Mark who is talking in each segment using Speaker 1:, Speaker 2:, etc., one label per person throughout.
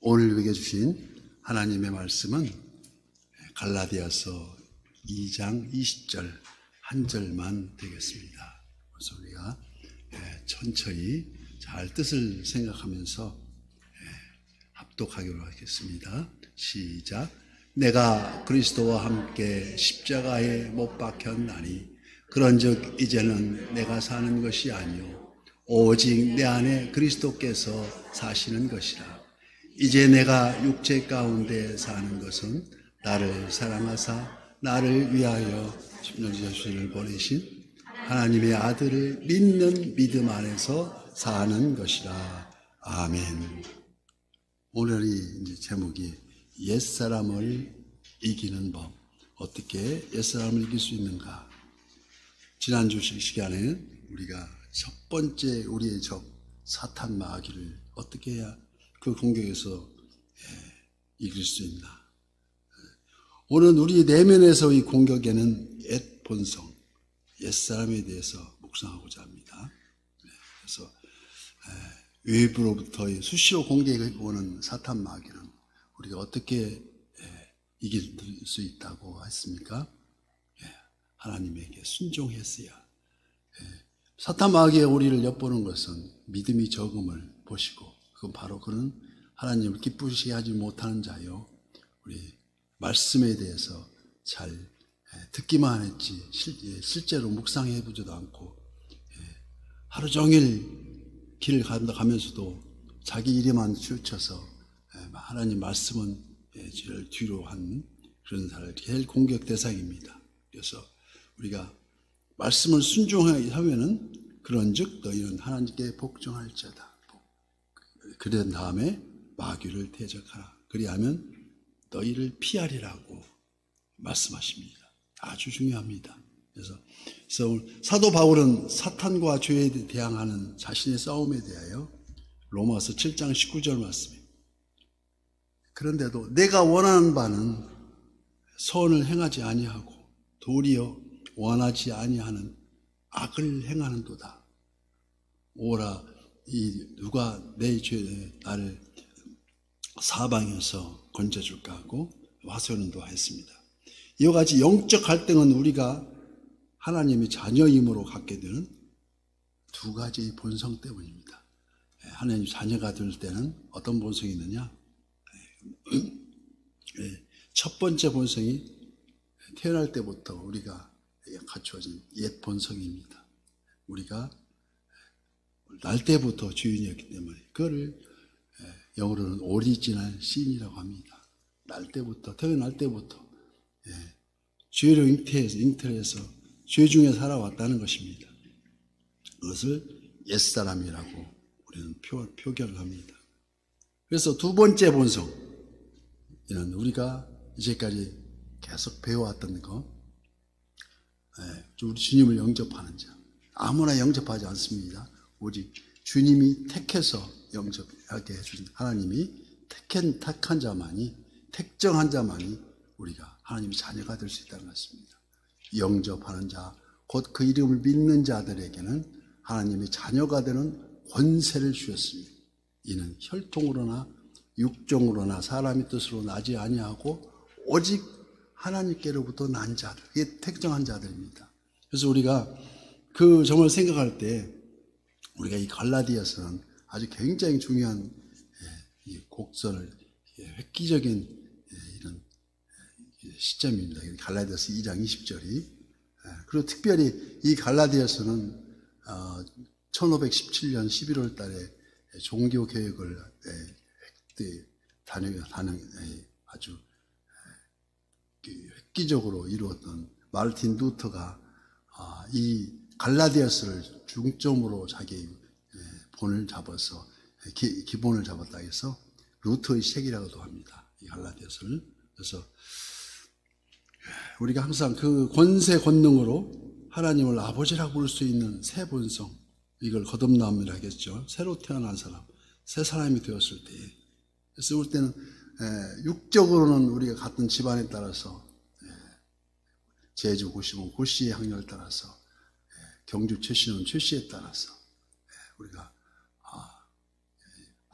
Speaker 1: 오늘 읽어주신 하나님의 말씀은 갈라디아서 2장 20절 한 절만 되겠습니다. 그래서 우리가 천천히 잘 뜻을 생각하면서 합독하기로 하겠습니다. 시작. 내가 그리스도와 함께 십자가에 못 박혔나니 그런즉 이제는 내가 사는 것이 아니요 오직 내 안에 그리스도께서 사시는 것이라. 이제 내가 육체 가운데 사는 것은 나를 사랑하사 나를 위하여 십자가를 보내신 하나님의 아들을 믿는 믿음 안에서 사는 것이라. 아멘. 오늘이 이제 제목이 옛사람을 이기는 법. 어떻게 옛사람을 이길 수 있는가? 지난주 시간에는 우리가 첫 번째 우리의 적 사탄 마귀를 어떻게 해야 그 공격에서 이길 수 있나? 오늘 우리 내면에서의 공격에는 옛 본성, 옛사람에 대해서 묵상하고자 합니다. 그래서 외부로부터의 수시로 공격해 오는 사탄 마귀는 우리가 어떻게 이길 수 있다고 했습니까? 하나님에게 순종했어야. 사탄 마귀의 우리를 엿보는 것은 믿음이 적음을 보시고, 그건 바로 그는 하나님을 기쁘시게 하지 못하는 자요, 우리 말씀에 대해서 잘 듣기만 했지 실제로 묵상해 보지도 않고 하루 종일 길을 가면서도 자기 일에만 치우쳐서 하나님 말씀은 제일 뒤로 한 그런 사람을 제일 공격 대상입니다. 그래서 우리가 말씀을 순종하면은 그런즉 너희는 하나님께 복종할지어다. 그런 다음에 마귀를 대적하라. 그리하면 너희를 피하리라고 말씀하십니다. 아주 중요합니다. 그래서 사도 바울은 사탄과 죄에 대항하는 자신의 싸움에 대하여 로마서 7장 19절 말씀입니다. 그런데도 내가 원하는 바는 선을 행하지 아니하고 도리어 원하지 아니하는 악을 행하는도다. 오라 누가 내 죄에 나를 사방에서 건져줄까 하고 화소연도 했습니다. 이와 같이 영적 갈등은 우리가 하나님의 자녀임으로 갖게 되는 두 가지 본성 때문입니다. 하나님 자녀가 될 때는 어떤 본성이 있느냐? 첫 번째 본성이 태어날 때부터 우리가 갖추어진 옛 본성입니다. 우리가 날 때부터 주인이었기 때문에 그거를 영어로는 오리지널 신이라고 합니다. 날 때부터, 태어날 때부터 죄로 잉태해서 죄 중에 살아왔다는 것입니다. 그것을 옛사람이라고 우리는 표결을 합니다. 그래서 두 번째 본성, 이는 우리가 이제까지 계속 배워왔던 거, 우리 주님을 영접하는 자. 아무나 영접하지 않습니다. 오직 주님이 택해서 영접하게 해주신 하나님이 택한 자만이, 택정한 자만이 우리가 하나님의 자녀가 될 수 있다는 것입니다. 영접하는 자, 곧 그 이름을 믿는 자들에게는 하나님의 자녀가 되는 권세를 주셨습니다. 이는 혈통으로나 육종으로나 사람의 뜻으로 나지 아니하고 오직 하나님께로부터 난 자들, 이게 택정한 자들입니다. 그래서 우리가 그 점을 생각할 때 우리가 이 갈라디아서는 아주 굉장히 중요한 이 곡선을 획기적인 이런 시점입니다. 갈라디아서 2장 20절이. 그리고 특별히 이 갈라디아서는 1517년 11월 달에 종교 개혁을 아주 획기적으로 이루었던 마르틴 루터가 이 갈라디아서를 중점으로 자기 본을 잡아서 기본을 잡았다 해서 루터의 책이라고도 합니다. 이 갈라디아서를. 그래서 우리가 항상 그 권세 권능으로 하나님을 아버지라고 부를 수 있는 새 본성, 이걸 거듭남이라 하겠죠. 새로 태어난 사람, 새 사람이 되었을 때, 그래서 볼 때는 육적으로는 우리가 같은 집안에 따라서 제주 고시면 고시의 학렬에 따라서 경주 최씨는 최씨에 따라서 우리가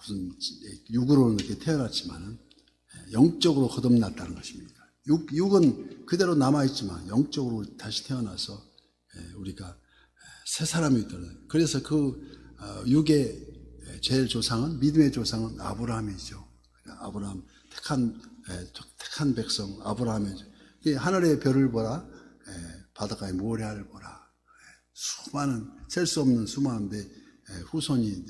Speaker 1: 무슨 육으로 이렇게 태어났지만은 영적으로 거듭났다는 것입니다. 육은 그대로 남아있지만 영적으로 다시 태어나서 우리가 새 사람이 되는. 그래서 그 육의 제일 조상은, 믿음의 조상은 아브라함이죠. 아브라함, 택한 백성 아브라함이죠. 하늘의 별을 보라, 바닷가의 모래알을 보라. 수많은, 셀 수 없는 수많은데 후손이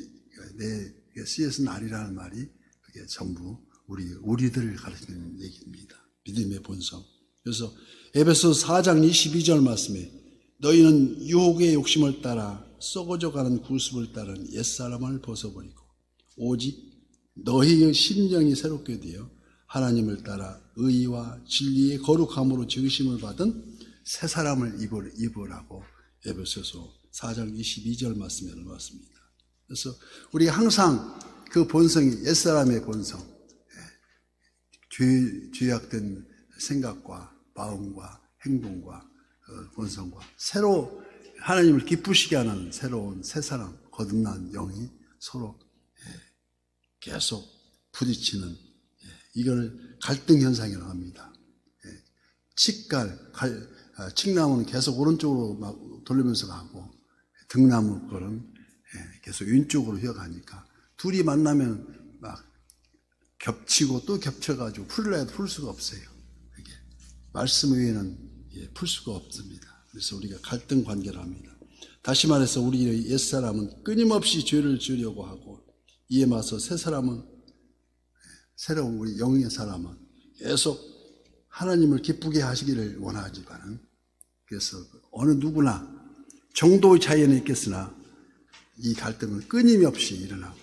Speaker 1: 내 씨에서 날이라는 말이 그게 전부 우리들을 가르치는 얘기입니다. 믿음의 본성. 그래서 에베소 4장 22절 말씀에 너희는 유혹의 욕심을 따라 썩어져가는 구습을 따른 옛사람을 벗어버리고 오직 너희의 심령이 새롭게 되어 하나님을 따라 의와 진리의 거룩함으로 지으심을 받은 새 사람을 입으라고 에베소서 4장 22절 말씀에 나왔습니다. 그래서 우리가 항상 그 본성이 옛사람의 본성, 죄악된 생각과 마음과 행동과 본성과 새로 하나님을 기쁘시게 하는 새로운 새 사람, 거듭난 영이 서로 계속 부딪히는, 이걸 갈등 현상이라고 합니다. 칡나무는 계속 오른쪽으로 막 돌리면서 가고 등나무 거는 계속 왼쪽으로 휘어가니까 둘이 만나면 막 겹치고 또 겹쳐가지고 풀려 해도 풀 수가 없어요. 이게 말씀 외에는 풀 수가 없습니다. 그래서 우리가 갈등 관계를 합니다. 다시 말해서 우리의 옛사람은 끊임없이 죄를 지으려고 하고, 이에 맞서 새 사람은, 새로운 우리 영의 사람은 계속 하나님을 기쁘게 하시기를 원하지만은, 그래서 어느 누구나 정도의 차이는 있겠으나 이 갈등은 끊임없이 일어나고,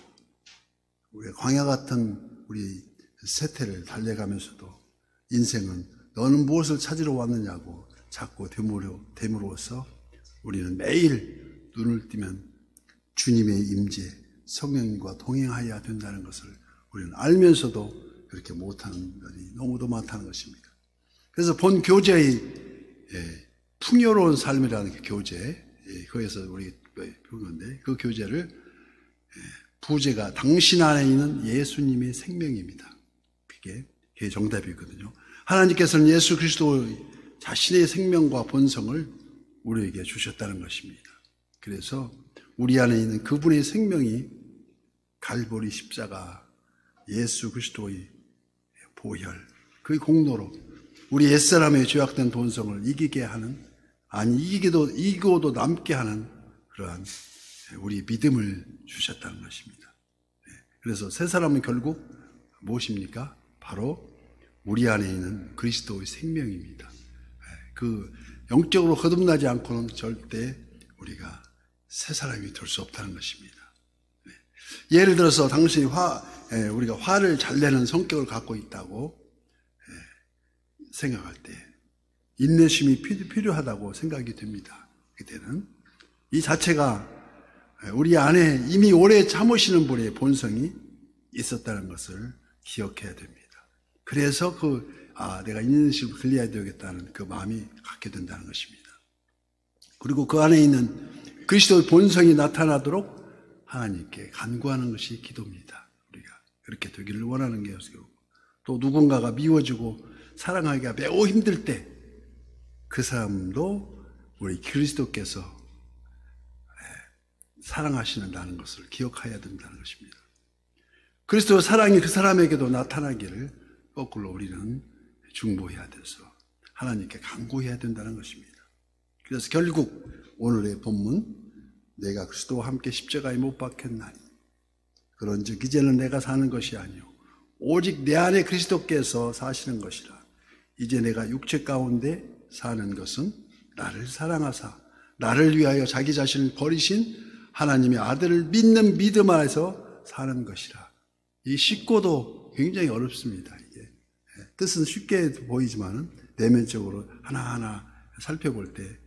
Speaker 1: 우리가 광야 같은 우리 세태를 달려가면서도 인생은 너는 무엇을 찾으러 왔느냐고 자꾸 되물어서 우리는 매일 눈을 뜨면 주님의 임재, 성령님과 동행하여야 된다는 것을 우리는 알면서도 그렇게 못하는 것이 너무도 많다는 것입니다. 그래서 본 교제의 풍요로운 삶이라는 그 교제, 거기서 우리 배우는데 그 교제를 부제가 당신 안에 있는 예수님의 생명입니다. 그게 정답이거든요. 하나님께서는 예수 그리스도 자신의 생명과 본성을 우리에게 주셨다는 것입니다. 그래서 우리 안에 있는 그분의 생명이 갈보리 십자가, 예수 그리스도의 보혈, 그 공로로 우리 옛사람의 죄악된 본성을 이기게 하는, 아니 이기고도 남게 하는 그러한 우리 믿음을 주셨다는 것입니다. 그래서 새 사람은 결국 무엇입니까? 바로 우리 안에 있는 그리스도의 생명입니다. 그 영적으로 거듭나지 않고는 절대 우리가 새 사람이 될 수 없다는 것입니다. 예를 들어서 당신이 우리가 화를 잘 내는 성격을 갖고 있다고 생각할 때 인내심이 필요하다고 생각이 됩니다. 그때는 이 자체가 우리 안에 이미 오래 참으시는 분의 본성이 있었다는 것을 기억해야 됩니다. 그래서 내가 인내심을 길러야 되겠다는 그 마음이 갖게 된다는 것입니다. 그리고 그 안에 있는 그리스도의 본성이 나타나도록 하나님께 간구하는 것이 기도입니다. 우리가 그렇게 되기를 원하는 것이고, 또 누군가가 미워지고 사랑하기가 매우 힘들 때 그 사람도 우리 그리스도께서 사랑하시는다는 것을 기억해야 된다는 것입니다. 그리스도의 사랑이 그 사람에게도 나타나기를 거꾸로 우리는 중보해야 돼서 하나님께 간구해야 된다는 것입니다. 그래서 결국 오늘의 본문, 내가 그리스도와 함께 십자가에 못 박혔나니 그런즉 이제는 내가 사는 것이 아니요 오직 내 안에 그리스도께서 사시는 것이라. 이제 내가 육체 가운데 사는 것은 나를 사랑하사 나를 위하여 자기 자신을 버리신 하나님의 아들을 믿는 믿음 안에서 사는 것이라. 이 쉽고도 굉장히 어렵습니다. 이게 뜻은 쉽게 보이지만은 내면적으로 하나하나 살펴볼 때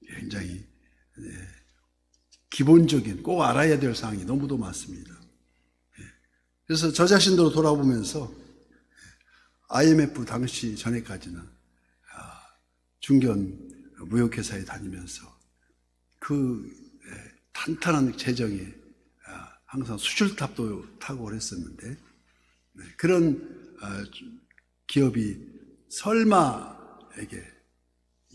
Speaker 1: 굉장히 기본적인 꼭 알아야 될 사항이 너무도 많습니다. 그래서 저 자신도 돌아보면서 IMF 당시 전에까지는 중견 무역회사에 다니면서 그 탄탄한 재정에 항상 수출탑도 타고 그랬었는데, 그런 기업이 설마에게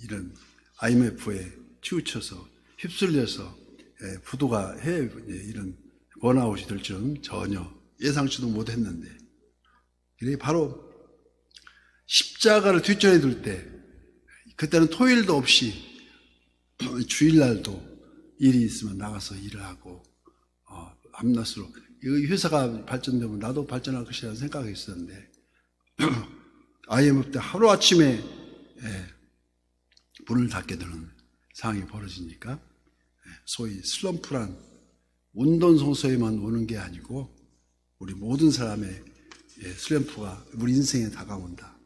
Speaker 1: 이런 IMF에 치우쳐서 휩쓸려서 부도가 이런 번아웃이 될 줄은 전혀 예상치도 못했는데, 바로 십자가를 뒷전에 둘 때, 그때는 토요일도 없이 주일날도 일이 있으면 나가서 일을 하고 밤낮으로 이 회사가 발전되면 나도 발전할 것이라는 생각이 있었는데 IMF 때 하루아침에 문을 닫게 되는 상황이 벌어지니까 소위 슬럼프란 운동선수에만 오는 게 아니고 우리 모든 사람의 슬럼프가 우리 인생에 다가온다.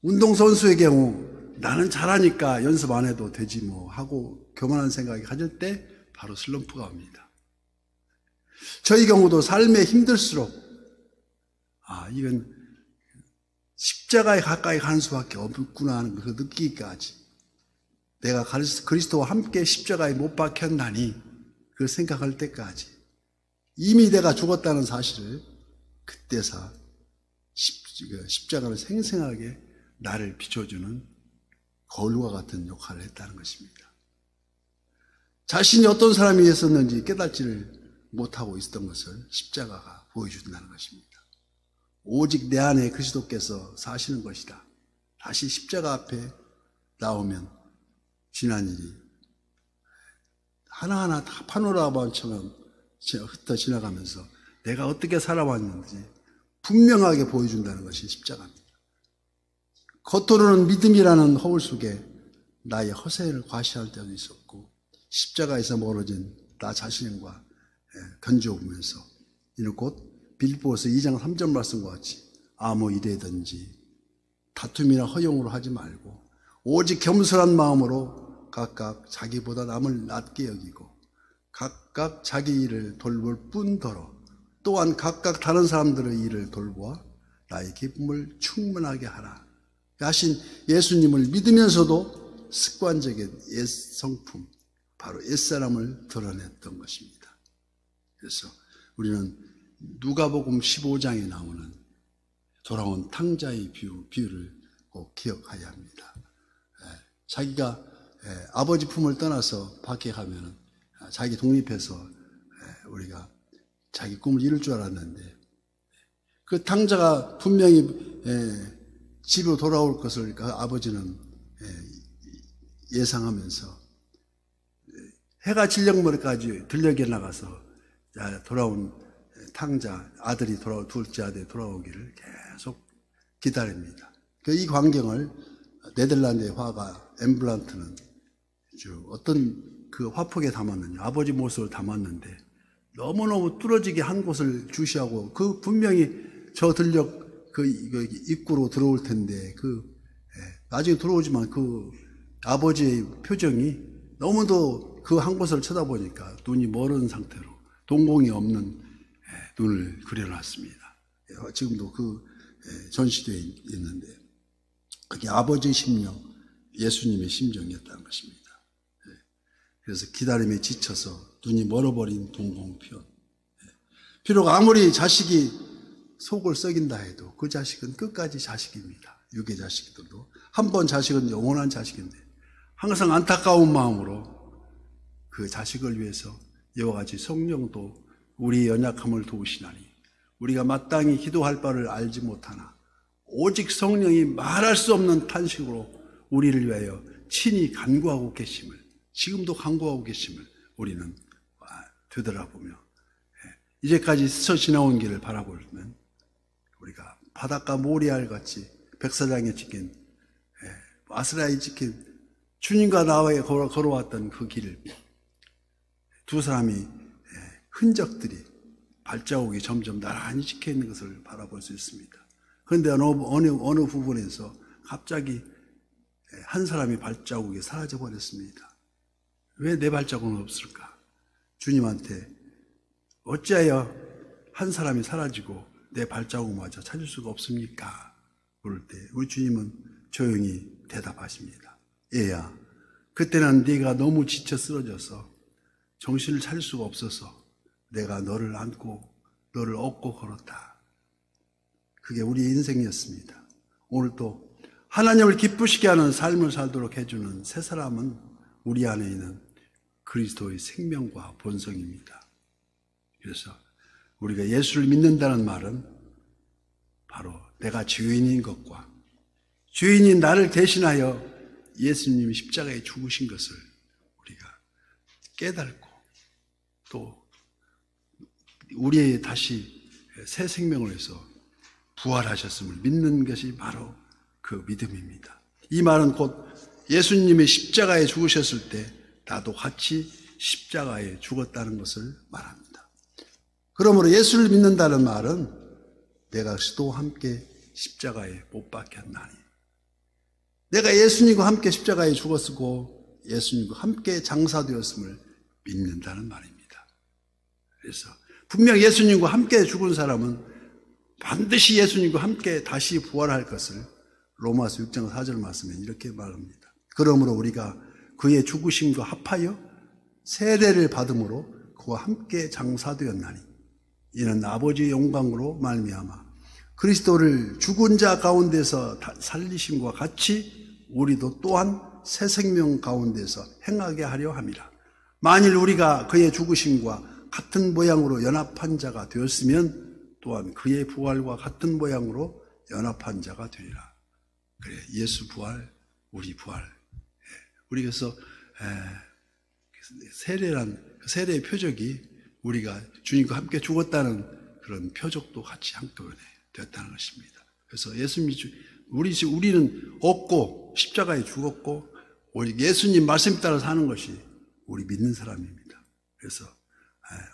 Speaker 1: 운동선수의 경우 나는 잘하니까 연습 안 해도 되지 뭐 하고 교만한 생각이 가질 때 바로 슬럼프가 옵니다. 저희 경우도 삶에 힘들수록 이건 십자가에 가까이 가는 수밖에 없구나 하는 것을 느끼기까지, 내가 그리스도와 함께 십자가에 못 박혔나니 그걸 생각할 때까지 이미 내가 죽었다는 사실을 그때서 십자가를 생생하게 나를 비춰주는 거울과 같은 역할을 했다는 것입니다. 자신이 어떤 사람이었었는지 깨닫지를 못하고 있었던 것을 십자가가 보여준다는 것입니다. 오직 내 안에 그리스도께서 사시는 것이다. 다시 십자가 앞에 나오면 지난 일이 하나하나 다 파노라마처럼 흩어 지나가면서 내가 어떻게 살아왔는지 분명하게 보여준다는 것이 십자가입니다. 겉으로는 믿음이라는 허울 속에 나의 허세를 과시할 때도 있었고, 십자가에서 멀어진 나 자신과 견뎌오면서 이는 곧 빌립보서 2장 3절 말씀과 같이 아무 일에든지 다툼이나 허용으로 하지 말고 오직 겸손한 마음으로 각각 자기보다 남을 낮게 여기고 각각 자기 일을 돌볼 뿐더러 또한 각각 다른 사람들의 일을 돌보아 나의 기쁨을 충만하게 하라 하신 예수님을 믿으면서도 습관적인 옛 성품, 바로 옛사람을 드러냈던 것입니다. 그래서 우리는 누가복음 15장에 나오는 돌아온 탕자의 비유를 꼭 기억해야 합니다. 자기가 아버지 품을 떠나서 밖에 가면 자기 독립해서 우리가 자기 꿈을 이룰 줄 알았는데, 그 탕자가 분명히 집으로 돌아올 것을 그 아버지는 예상하면서 해가 질녘머리까지 들녘에 나가서 돌아온 탕자 아들이 둘째 아들이 돌아오기를 계속 기다립니다. 이 광경을 네덜란드의 화가 엠블란트는 어떤 그 화폭에 담았느냐, 아버지 모습을 담았는데 너무너무 뚫어지게 한 곳을 주시하고, 그 분명히 저 들녘 그 입구로 들어올 텐데 나중에 들어오지만 그 아버지의 표정이 너무도 그 한 곳을 쳐다보니까 눈이 멀은 상태로 동공이 없는 눈을 그려놨습니다. 지금도 그 전시되어 있는데 그게 아버지의 심령, 예수님의 심정이었다는 것입니다. 그래서 기다림에 지쳐서 눈이 멀어버린 동공편. 비록 아무리 자식이 속을 썩인다 해도 그 자식은 끝까지 자식입니다. 육의 자식들도. 한 번 자식은 영원한 자식인데 항상 안타까운 마음으로 그 자식을 위해서 이와 같이 성령도 우리의 연약함을 도우시나니 우리가 마땅히 기도할 바를 알지 못하나 오직 성령이 말할 수 없는 탄식으로 우리를 위하여 친히 간구하고 계심을, 지금도 간구하고 계심을 우리는 되돌아보며 이제까지 스쳐 지나온 길을 바라보면 우리가 바닷가 모리알 같이 백사장에 찍힌 아스라에 찍힌 주님과 나와의 걸어왔던 그 길을 두 사람이 흔적들이 발자국이 점점 나란히 찍혀 있는 것을 바라볼 수 있습니다. 그런데 어느 부분에서 갑자기 한 사람이 발자국이 사라져 버렸습니다. 왜 내 발자국은 없을까? 주님한테 어찌하여 한 사람이 사라지고 내 발자국마저 찾을 수가 없습니까? 그럴 때 우리 주님은 조용히 대답하십니다. 얘야, 그때는 네가 너무 지쳐 쓰러져서 정신을 차릴 수가 없어서 내가 너를 안고 너를 업고 걸었다. 그게 우리의 인생이었습니다. 오늘 또 하나님을 기쁘시게 하는 삶을 살도록 해주는 새 사람은 우리 안에 있는 그리스도의 생명과 본성입니다. 그래서 우리가 예수를 믿는다는 말은 바로 내가 죄인인 것과 죄인인 나를 대신하여 예수님이 십자가에 죽으신 것을 우리가 깨닫고 또 우리의 다시 새 생명을 해서 부활하셨음을 믿는 것이 바로 그 믿음입니다. 이 말은 곧 예수님이 십자가에 죽으셨을 때 나도 같이 십자가에 죽었다는 것을 말합니다. 그러므로 예수를 믿는다는 말은 내가 또 함께 십자가에 못 박혔나니 내가 예수님과 함께 십자가에 죽었고 예수님과 함께 장사되었음을 믿는다는 말입니다. 그래서 분명 예수님과 함께 죽은 사람은 반드시 예수님과 함께 다시 부활할 것을 로마서 6장 4절 말씀에 이렇게 말합니다. 그러므로 우리가 그의 죽으심과 합하여 세례를 받음으로 그와 함께 장사되었나니 이는 아버지의 영광으로 말미암아 그리스도를 죽은 자 가운데서 살리심과 같이 우리도 또한 새 생명 가운데서 행하게 하려 함이라. 만일 우리가 그의 죽으심과 같은 모양으로 연합한 자가 되었으면 또한 그의 부활과 같은 모양으로 연합한 자가 되리라. 그래, 예수 부활, 우리 부활. 우리 그래서 세례의 표적이 우리가 주님과 함께 죽었다는 그런 표적도 같이 한꺼번에 되었다는 것입니다. 그래서 우리는 얻고 십자가에 죽었고 우리 예수님 말씀 따라 사는 것이 우리 믿는 사람입니다. 그래서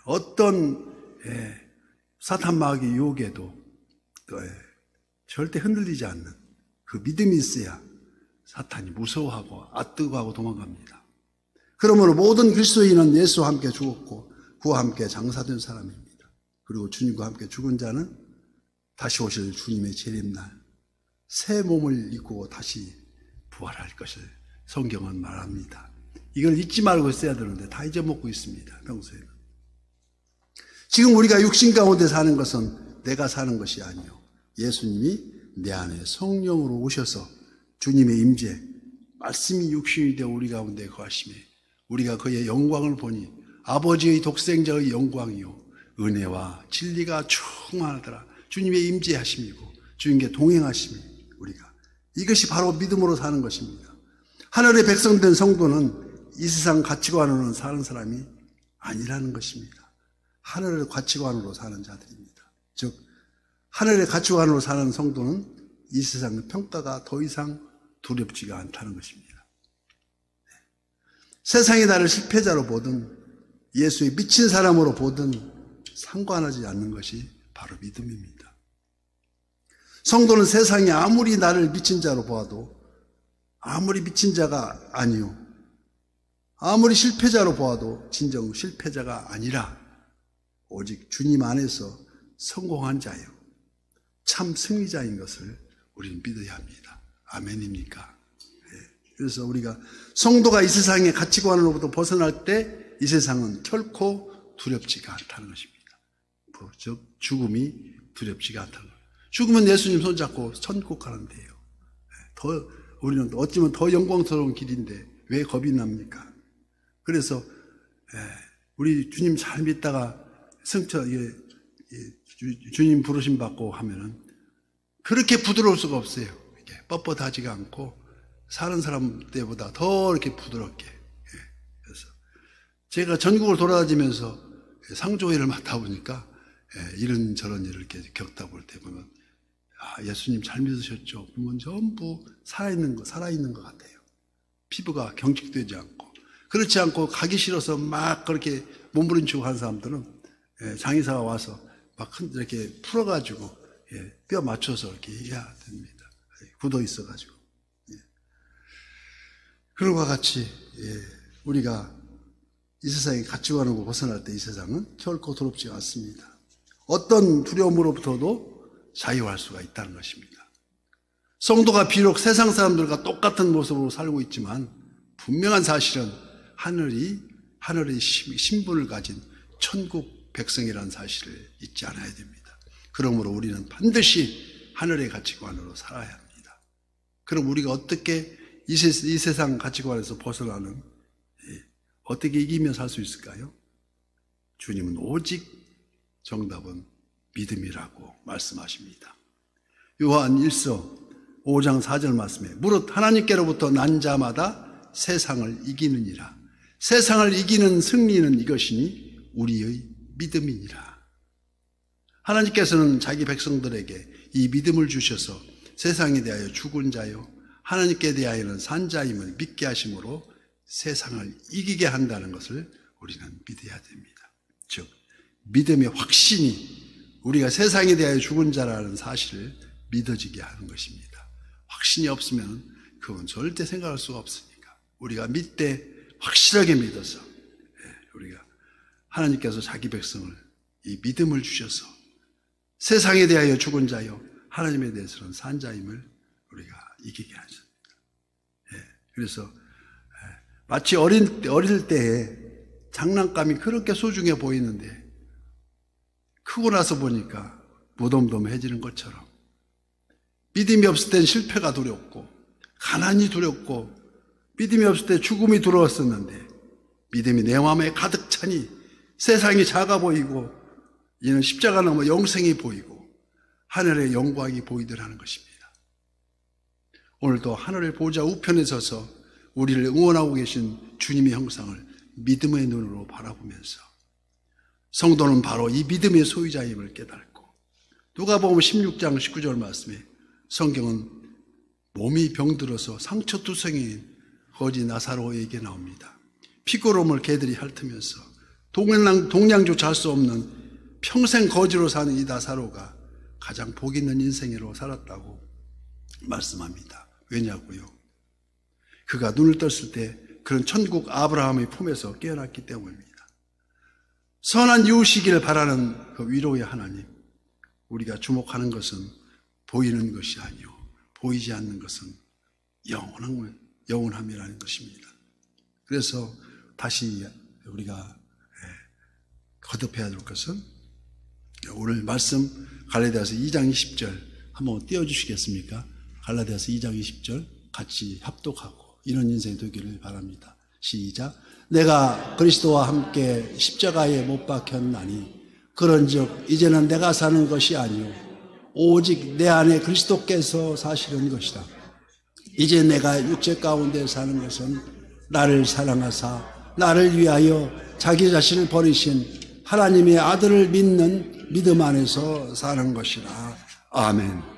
Speaker 1: 어떤 사탄 마귀의 유혹에도 절대 흔들리지 않는 그 믿음이 있어야 사탄이 무서워하고 앗뜨고하고 도망갑니다. 그러므로 모든 그리스도인은 예수와 함께 죽었고 그와 함께 장사된 사람입니다. 그리고 주님과 함께 죽은 자는 다시 오실 주님의 재림날 새 몸을 입고 다시 부활할 것을 성경은 말합니다. 이걸 잊지 말고 있어야 되는데 다 잊어먹고 있습니다. 평소에는. 지금 우리가 육신 가운데 사는 것은 내가 사는 것이 아니요 예수님이 내 안에 성령으로 오셔서 주님의 임재 말씀이 육신이 되어 우리 가운데 거하심에 우리가 그의 영광을 보니 아버지의 독생자의 영광이요 은혜와 진리가 충만하더라. 주님의 임재하심이고 주님께 동행하심이 우리가 이것이 바로 믿음으로 사는 것입니다. 하늘의 백성된 성도는 이 세상 가치관으로는 사는 사람이 아니라는 것입니다. 하늘의 가치관으로 사는 자들입니다. 즉 하늘의 가치관으로 사는 성도는 이 세상의 평가가 더 이상 두렵지가 않다는 것입니다. 세상이 나를 실패자로 보든 예수의 미친 사람으로 보든 상관하지 않는 것이 바로 믿음입니다. 성도는 세상이 아무리 나를 미친 자로 보아도 아무리 미친 자가 아니요 아무리 실패자로 보아도 진정 실패자가 아니라 오직 주님 안에서 성공한 자요 참 승리자인 것을 우리는 믿어야 합니다. 아멘입니까? 그래서 우리가 성도가 이 세상의 가치관으로부터 벗어날 때 이 세상은 결코 두렵지가 않다는 것입니다. 즉 죽음이 두렵지가 않다는 거예요. 죽으면 예수님 손잡고 천국 가는 데요. 우리는 어찌면 더 영광스러운 길인데 왜 겁이 납니까? 그래서 우리 주님 잘 믿다가 주님 부르심 받고 하면은 그렇게 부드러울 수가 없어요. 이렇게 뻣뻣하지가 않고 사는 사람 때보다 더 이렇게 부드럽게. 그래서 제가 전국을 돌아다니면서 상조회를 맡아 보니까 이런저런 일을 이렇게 겪다 볼 때 보면 예수님 잘 믿으셨죠? 그러면 전부 살아있는 것 같아요. 피부가 경직되지 않고 그렇지 않고 가기 싫어서 막 그렇게 몸부림치고 한 사람들은 장의사가 와서 막 이렇게 풀어가지고 뼈 맞춰서 이렇게 해야 됩니다. 굳어 있어가지고. 그런 것과 같이 우리가 이 세상의 가치관으로 벗어날 때 이 세상은 결코 두렵지 않습니다. 어떤 두려움으로부터도 자유할 수가 있다는 것입니다. 성도가 비록 세상 사람들과 똑같은 모습으로 살고 있지만 분명한 사실은 하늘의 신분을 가진 천국 백성이라는 사실을 잊지 않아야 됩니다. 그러므로 우리는 반드시 하늘의 가치관으로 살아야 합니다. 그럼 우리가 어떻게 이 세상 가치관에서 벗어나는, 어떻게 이기며 살 수 있을까요? 주님은 오직 정답은 믿음이라고 말씀하십니다. 요한 1서 5장 4절 말씀에 무릇 하나님께로부터 난 자마다 세상을 이기느니라. 세상을 이기는 승리는 이것이니 우리의 믿음이니라. 하나님께서는 자기 백성들에게 이 믿음을 주셔서 세상에 대하여 죽은 자요 하나님께 대하여는 산 자임을 믿게 하심으로 세상을 이기게 한다는 것을 우리는 믿어야 됩니다. 즉 믿음의 확신이 우리가 세상에 대하여 죽은 자라는 사실을 믿어지게 하는 것입니다. 확신이 없으면 그건 절대 생각할 수가 없으니까 우리가 믿되 확실하게 믿어서 우리가 하나님께서 자기 백성을 이 믿음을 주셔서 세상에 대하여 죽은 자요 하나님에 대해서는 산 자임을 우리가 이기게 하십니다. 그래서 마치 어릴 때에 장난감이 그렇게 소중해 보이는데 크고 나서 보니까 무덤덤해지는 것처럼 믿음이 없을 땐 실패가 두렵고 가난이 두렵고 믿음이 없을 때 죽음이 두려웠었는데 믿음이 내 마음에 가득 차니 세상이 작아 보이고 이는 십자가 넘어 영생이 보이고 하늘의 영광이 보이더라는 것입니다. 오늘도 하늘의 보좌 우편에 서서 우리를 응원하고 계신 주님의 형상을 믿음의 눈으로 바라보면서 성도는 바로 이 믿음의 소유자임을 깨닫고 누가복음 16장 19절 말씀에 성경은 몸이 병들어서 상처투성이인 거지 나사로에게 나옵니다. 피고름을 개들이 핥으면서 동냥조차 할 수 없는 평생 거지로 사는 이 나사로가 가장 복 있는 인생으로 살았다고 말씀합니다. 왜냐고요? 그가 눈을 떴을 때 그런 천국 아브라함의 품에서 깨어났기 때문입니다. 선한 이웃이기를 바라는 그 위로의 하나님, 우리가 주목하는 것은 보이는 것이 아니요 보이지 않는 것은 영원함이라는 것입니다. 그래서 다시 우리가 거듭해야 될 것은 오늘 말씀 갈라디아서 2장 20절 한번 띄워주시겠습니까? 갈라디아서 2장 20절 같이 합독하고 이런 인생이 되기를 바랍니다. 시작. 내가 그리스도와 함께 십자가에 못 박혔나니 그런즉 이제는 내가 사는 것이 아니요 오직 내 안에 그리스도께서 사시는 것이다. 이제 내가 육체 가운데 사는 것은 나를 사랑하사 나를 위하여 자기 자신을 버리신 하나님의 아들을 믿는 믿음 안에서 사는 것이라. 아멘.